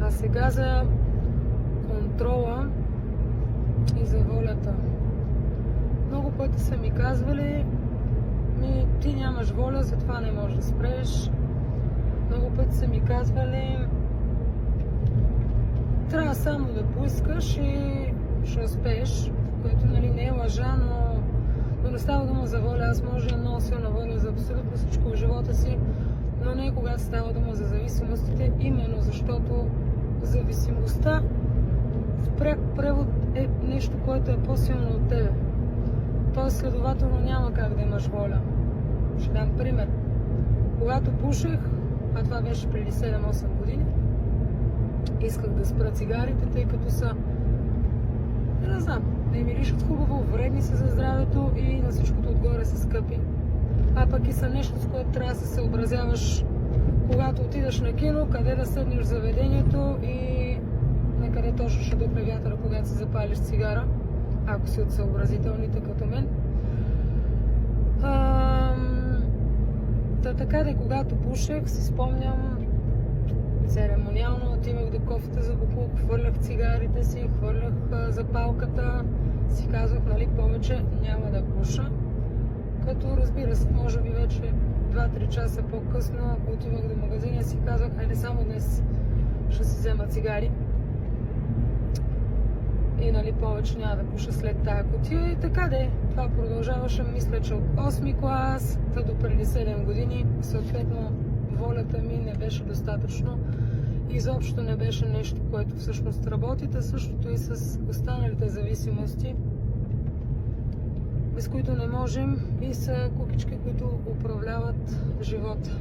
А сега за контрола и за волята. Много пъти са ми казвали, ти нямаш воля, затова не можеш да спреш. Много пъти са ми казвали, трябва само да поискаш и ще успееш, което не е лъжа, но не става дума за воля. Аз може да много силна воля за абсолютно всичко в живота си, но не когато става дума за зависимостите, именно защото зависимостта в пряк превод е нещо, което е по-силно от тебе. Тоест, следователно няма как да имаш воля. Ще дам пример. Когато пушех, а това беше преди 7-8 години, исках да спра цигарите, тъй като са, не знам, не миришат хубаво, вредни са за здравето и на всичкото отгоре са скъпи. А пък и са нещо, с което трябва да се съобразяваш, когато отидеш на кино, къде да седнеш в заведението и на къде точно ще духне вятъра, когато си запалиш цигара, ако си от съобразителните като мен. Така да, когато пушех, си спомням, церемониално отивах до кофата за боклук, хвърлях цигарите си, хвърлях запалката, си казвах, повече няма да пуша. Като, разбира се, може би вече 2-3 часа по-късно отивах до магазина и си казвах, хайде само днес ще си взема цигари. И повече няма да пуша след тая кутия. И така де, това продължаваше, мисля, че от 8 клас до преди 7 години. Съответно, волята ми не беше достатъчно. Изобщо не беше нещо, което всъщност работи. Същото и с останалите зависимости, без които не можем, и са кукички, които управляват живота.